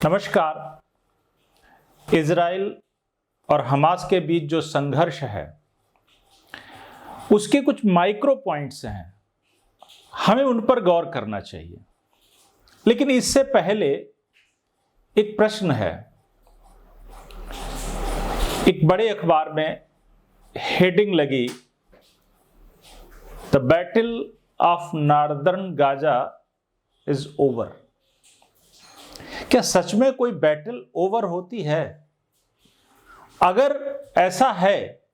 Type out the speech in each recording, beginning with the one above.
नमस्कार। इजराइल और हमास के बीच जो संघर्ष है उसके कुछ माइक्रो पॉइंट्स हैं, हमें उन पर गौर करना चाहिए। लेकिन इससे पहले एक प्रश्न है। एक बड़े अखबार में हेडिंग लगी, the battle of northern Gaza is over. क्या सच में कोई बैटल ओवर होती है? अगर ऐसा है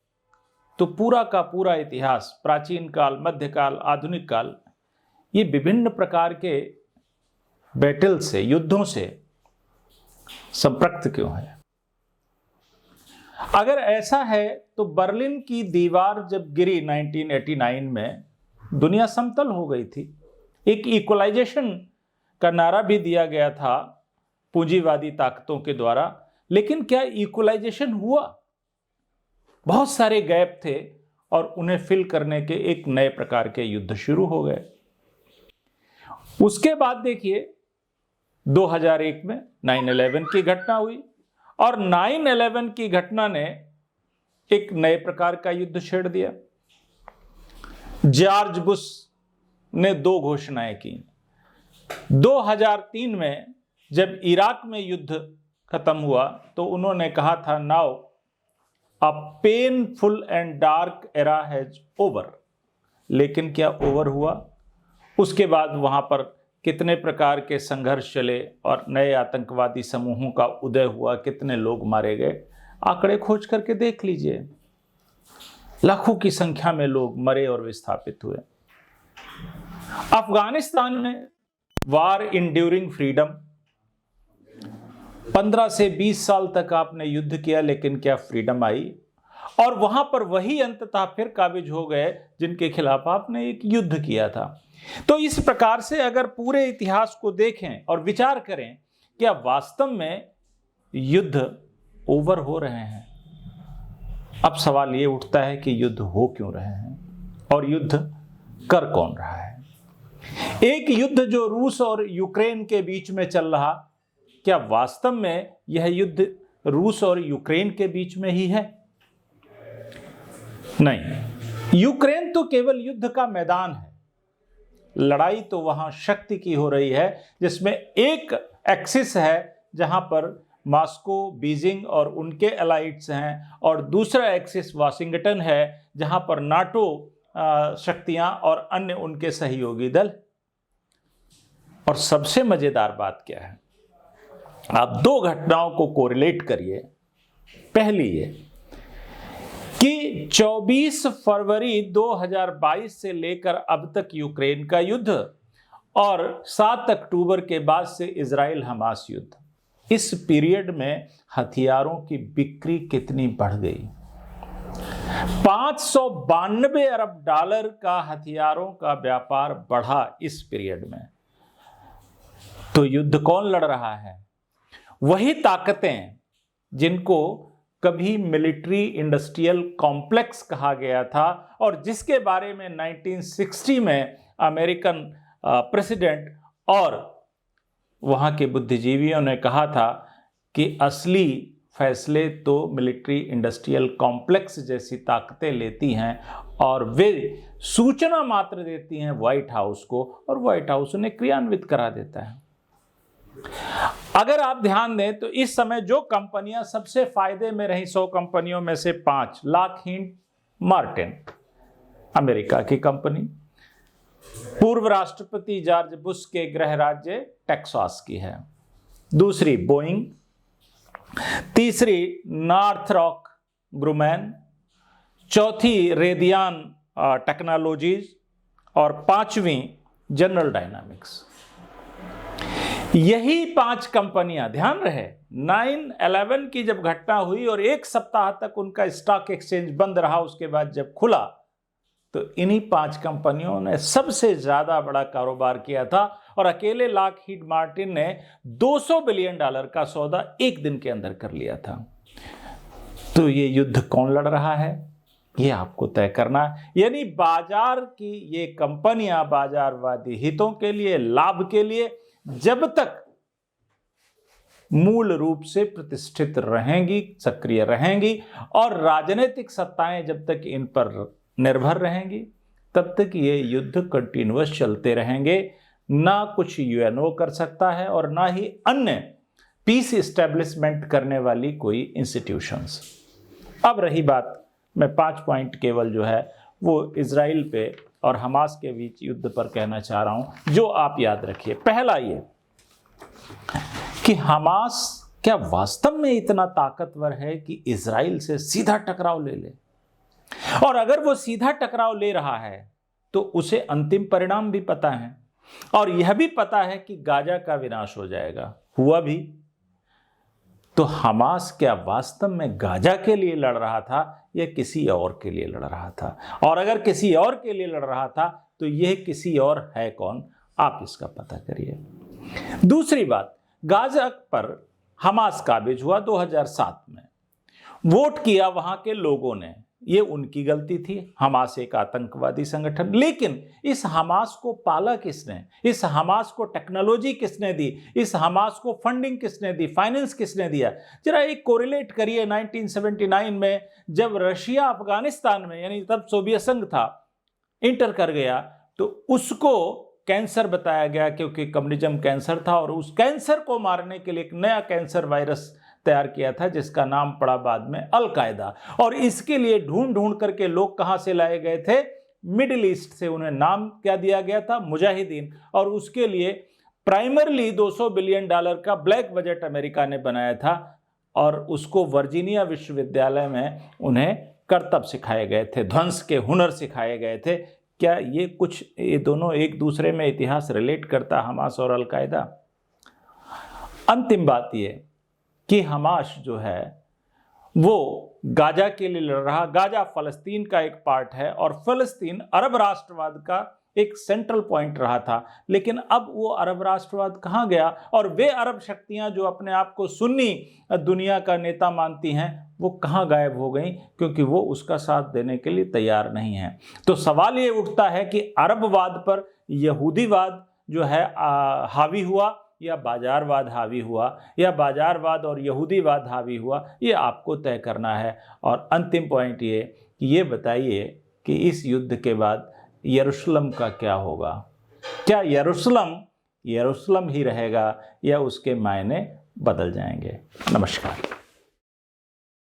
तो पूरा का पूरा इतिहास, प्राचीन काल, मध्यकाल, आधुनिक काल, ये विभिन्न प्रकार के बैटल से, युद्धों से संपर्क क्यों है? अगर ऐसा है तो बर्लिन की दीवार जब गिरी 1989 में, दुनिया समतल हो गई थी। एक इक्वलाइजेशन का नारा भी दिया गया था पूंजीवादी ताकतों के द्वारा, लेकिन क्या इक्वलाइजेशन हुआ? बहुत सारे गैप थे और उन्हें फिल करने के एक नए प्रकार के युद्ध शुरू हो गए। उसके बाद देखिए 2001 में 9/11 की घटना हुई और 9/11 की घटना ने एक नए प्रकार का युद्ध छेड़ दिया। जॉर्ज बुश ने 2 घोषणाएं की। 2003 में जब इराक में युद्ध खत्म हुआ तो उन्होंने कहा था, now a painful and dark era has over. लेकिन क्या ओवर हुआ? उसके बाद वहां पर कितने प्रकार के संघर्ष चले और नए आतंकवादी समूहों का उदय हुआ, कितने लोग मारे गए, आंकड़े खोज करके देख लीजिए। लाखों की संख्या में लोग मरे और विस्थापित हुए। अफगानिस्तान में वार इंड्यूरिंग फ्रीडम, 15 से 20 साल तक आपने युद्ध किया, लेकिन क्या फ्रीडम आई? और वहां पर वही अंततः फिर काबिज हो गए जिनके खिलाफ आपने एक युद्ध किया था। तो इस प्रकार से अगर पूरे इतिहास को देखें और विचार करें, क्या वास्तव में युद्ध ओवर हो रहे हैं? अब सवाल ये उठता है कि युद्ध हो क्यों रहे हैं और युद्ध कर कौन रहा है? एक युद्ध जो रूस और यूक्रेन के बीच में चल रहा, क्या वास्तव में यह युद्ध रूस और यूक्रेन के बीच में ही है? नहीं, यूक्रेन तो केवल युद्ध का मैदान है। लड़ाई तो वहां शक्ति की हो रही है, जिसमें एक एक्सिस है जहां पर मॉस्को, बीजिंग और उनके एलाइट्स हैं, और दूसरा एक्सिस वाशिंगटन है जहां पर नाटो शक्तियां और अन्य उनके सहयोगी दल। और सबसे मजेदार बात क्या है, आप 2 घटनाओं को कोरिलेट करिए। पहली ये कि 24 फरवरी 2022 से लेकर अब तक यूक्रेन का युद्ध और 7 अक्टूबर के बाद से इजराइल हमास युद्ध, इस पीरियड में हथियारों की बिक्री कितनी बढ़ गई? 592 अरब डॉलर का हथियारों का व्यापार बढ़ा इस पीरियड में। तो युद्ध कौन लड़ रहा है? वही ताकतें जिनको कभी मिलिट्री इंडस्ट्रियल कॉम्प्लेक्स कहा गया था और जिसके बारे में 1960 में अमेरिकन प्रेसिडेंट और वहां के बुद्धिजीवियों ने कहा था कि असली फैसले तो मिलिट्री इंडस्ट्रियल कॉम्प्लेक्स जैसी ताकतें लेती हैं और वे सूचना मात्र देती हैं व्हाइट हाउस को, और व्हाइट हाउस उन्हें क्रियान्वित करा देता है। अगर आप ध्यान दें तो इस समय जो कंपनियां सबसे फायदे में रही, 100 कंपनियों में से 5, लॉकहीड मार्टिन अमेरिका की कंपनी, पूर्व राष्ट्रपति जॉर्ज बुश के गृह राज्य टेक्सास की है। दूसरी बोइंग, तीसरी नॉर्थरॉक ग्रुमैन, चौथी रेडियन टेक्नोलॉजीज और 5वीं जनरल डायनामिक्स। यही 5 कंपनियां, ध्यान रहे, 9/11 की जब घटना हुई और 1 सप्ताह तक उनका स्टॉक एक्सचेंज बंद रहा, उसके बाद जब खुला तो इन्हीं 5 कंपनियों ने सबसे ज्यादा बड़ा कारोबार किया था और अकेले लॉकहीड मार्टिन ने $200 बिलियन का सौदा एक दिन के अंदर कर लिया था। तो ये युद्ध कौन लड़ रहा है, ये आपको तय करना है। यानी बाजार की ये कंपनियां बाजारवादी हितों के लिए, लाभ के लिए जब तक मूल रूप से प्रतिष्ठित रहेंगी, सक्रिय रहेंगी, और राजनीतिक सत्ताएं जब तक इन पर निर्भर रहेंगी तब तक ये युद्ध कंटिन्यूअस चलते रहेंगे। ना कुछ यूएनओ कर सकता है और ना ही अन्य पीस इस्टेब्लिशमेंट करने वाली कोई इंस्टीट्यूशंस। अब रही बात, मैं 5 पॉइंट केवल जो है वो इजराइल पे और हमास के बीच युद्ध पर कहना चाह रहा हूं, जो आप याद रखिए। पहला ये कि हमास क्या वास्तव में इतना ताकतवर है कि इजराइल से सीधा टकराव ले ले, और अगर वो सीधा टकराव ले रहा है तो उसे अंतिम परिणाम भी पता है, और यह भी पता है कि गाजा का विनाश हो जाएगा। हुआ भी। तो हमास क्या वास्तव में गाजा के लिए लड़ रहा था या किसी और के लिए लड़ रहा था? और अगर किसी और के लिए लड़ रहा था तो यह किसी और है कौन? आप इसका पता करिए। दूसरी बात, गाजा पर हमास काबिज हुआ 2007 में। वोट किया वहां के लोगों ने, ये उनकी गलती थी। हमास एक आतंकवादी संगठन, लेकिन इस हमास को पाला किसने? इस हमास को टेक्नोलॉजी किसने दी? इस हमास को फंडिंग किसने दी? फाइनेंस किसने दिया? जरा एक कोरिलेट करिए 1979 में जब रशिया अफगानिस्तान में, यानी तब सोवियत संघ था, इंटर कर गया, तो उसको कैंसर बताया गया क्योंकि कम्युनिज्म कैंसर था, और उस कैंसर को मारने के लिए एक नया कैंसर वायरस तैयार किया था जिसका नाम पड़ा बाद में अल-कायदा। और इसके लिए ढूंढ ढूंढ करके लोग कहां से लाए गए थे? मिडिल ईस्ट से। उन्हें नाम क्या दिया गया था? मुजाहिदीन। और उसके लिए प्राइमरली $200 बिलियन का ब्लैक बजट अमेरिका ने बनाया था, और उसको वर्जीनिया विश्वविद्यालय में उन्हें करतब सिखाए गए थे, ध्वंस के हुनर सिखाए गए थे। क्या ये दोनों एक दूसरे में इतिहास रिलेट करता, हमास और अल-कायदा? अंतिम बात ये कि हमास जो है वो गाजा के लिए लड़ रहा। गाजा फलस्तीन का एक पार्ट है, और फलस्तीन अरब राष्ट्रवाद का एक सेंट्रल पॉइंट रहा था। लेकिन अब वो अरब राष्ट्रवाद कहाँ गया? और वे अरब शक्तियां जो अपने आप को सुन्नी दुनिया का नेता मानती हैं, वो कहाँ गायब हो गई? क्योंकि वो उसका साथ देने के लिए तैयार नहीं है। तो सवाल ये उठता है कि अरबवाद पर यहूदीवाद जो है हावी हुआ, या बाजारवाद हावी हुआ, या बाजारवाद और यहूदीवाद हावी हुआ? ये आपको तय करना है। और अंतिम पॉइंट ये बताइए कि इस युद्ध के बाद यरूशलेम का क्या होगा? क्या यरूशलेम ही रहेगा या उसके मायने बदल जाएंगे? नमस्कार।